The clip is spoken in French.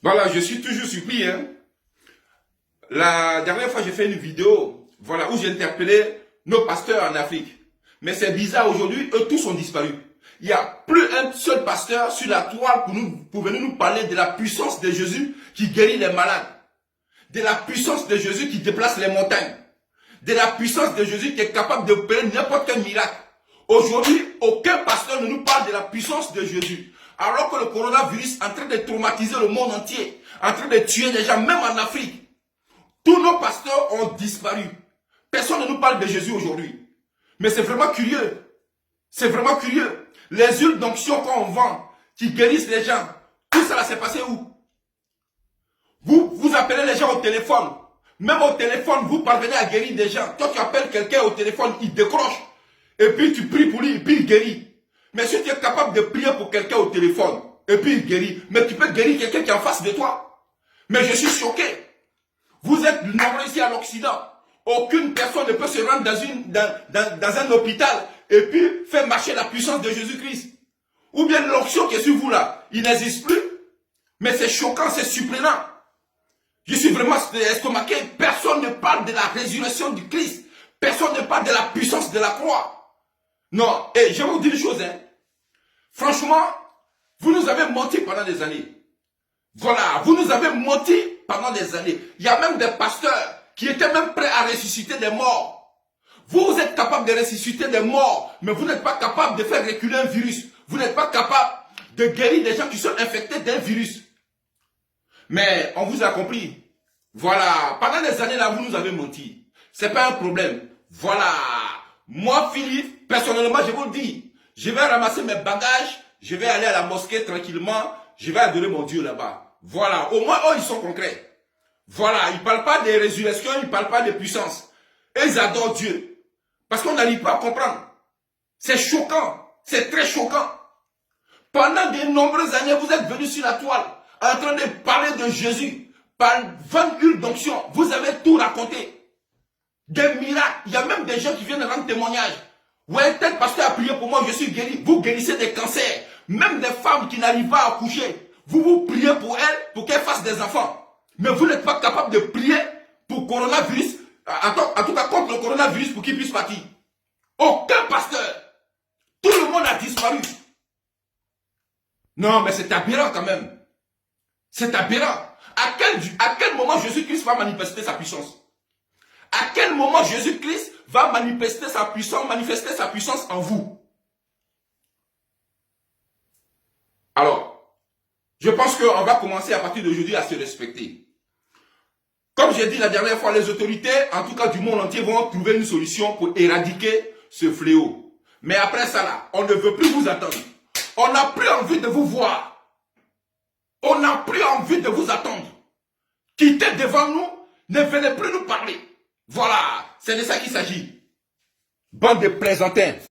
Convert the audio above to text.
Voilà, je suis toujours surpris. Hein. La dernière fois, j'ai fait une vidéo voilà, où j'ai interpellé nos pasteurs en Afrique. Mais c'est bizarre, aujourd'hui, eux tous ont disparu. Il n'y a plus un seul pasteur sur la toile pour venir nous parler de la puissance de Jésus qui guérit les malades. De la puissance de Jésus qui déplace les montagnes. De la puissance de Jésus qui est capable de opérer n'importe quel miracle. Aujourd'hui, aucun pasteur ne nous parle de la puissance de Jésus. Alors que le coronavirus est en train de traumatiser le monde entier, en train de tuer les gens, même en Afrique. Tous nos pasteurs ont disparu. Personne ne nous parle de Jésus aujourd'hui. Mais c'est vraiment curieux. C'est vraiment curieux. Les huiles d'onction qu'on vend, qui guérissent les gens, tout ça s'est passé où? Vous appelez les gens au téléphone. Même au téléphone, vous parvenez à guérir des gens. Toi, tu appelles quelqu'un au téléphone, il décroche. Et puis tu pries pour lui, et puis il guérit. Mais si tu es capable de prier pour quelqu'un au téléphone, et puis il guérit, mais tu peux guérir quelqu'un qui est en face de toi. Mais je suis choqué. Vous êtes nombreux ici à l'Occident. Aucune personne ne peut se rendre dans un hôpital et puis faire marcher la puissance de Jésus-Christ. Ou bien l'onction qui est sur vous là, il n'existe plus. Mais c'est choquant, c'est surprenant. Je suis vraiment estomaqué. Personne ne parle de la résurrection du Christ. Personne ne parle de la puissance de la croix. Non, et je vais vous dire une chose. Hein. Franchement, vous nous avez menti pendant des années. Voilà, vous nous avez menti pendant des années. Il y a même des pasteurs qui étaient même prêts à ressusciter des morts. Vous êtes capable de ressusciter des morts, mais vous n'êtes pas capable de faire reculer un virus. Vous n'êtes pas capable de guérir des gens qui sont infectés d'un virus. Mais on vous a compris. Voilà, pendant des années là, vous nous avez menti. C'est pas un problème. Voilà. Moi, Philippe, personnellement, je vous le dis, je vais ramasser mes bagages, je vais aller à la mosquée tranquillement, je vais adorer mon Dieu là-bas. Voilà, au moins, eux, ils sont concrets. Voilà, ils ne parlent pas des résurrections, ils ne parlent pas de puissance. Et ils adorent Dieu. Parce qu'on n'arrive pas à comprendre. C'est choquant, c'est très choquant. Pendant de nombreuses années, vous êtes venus sur la toile, en train de parler de Jésus, par 20 huiles d'onction. Vous avez tout raconté. Des miracles. Il y a même des gens qui viennent rendre témoignage. Ouais, tel pasteur a prié pour moi, je suis guéri. Vous guérissez des cancers. Même des femmes qui n'arrivent pas à accoucher. Vous priez pour elles, pour qu'elles fassent des enfants. Mais vous n'êtes pas capable de prier pour coronavirus, en tout cas contre le coronavirus pour qu'il puisse partir. Aucun pasteur. Tout le monde a disparu. Non, mais c'est aberrant quand même. C'est aberrant. À quel moment Jésus-Christ va manifester sa puissance? À quel moment Jésus-Christ va manifester sa puissance en vous? Alors, je pense qu'on va commencer à partir d'aujourd'hui à se respecter. Comme j'ai dit la dernière fois, les autorités, en tout cas du monde entier, vont trouver une solution pour éradiquer ce fléau. Mais après ça là, on ne veut plus vous attendre. On n'a plus envie de vous voir. On n'a plus envie de vous attendre. Quittez devant nous, ne venez plus nous parler. Voilà, c'est de ça qu'il s'agit. Bande de plaisantins.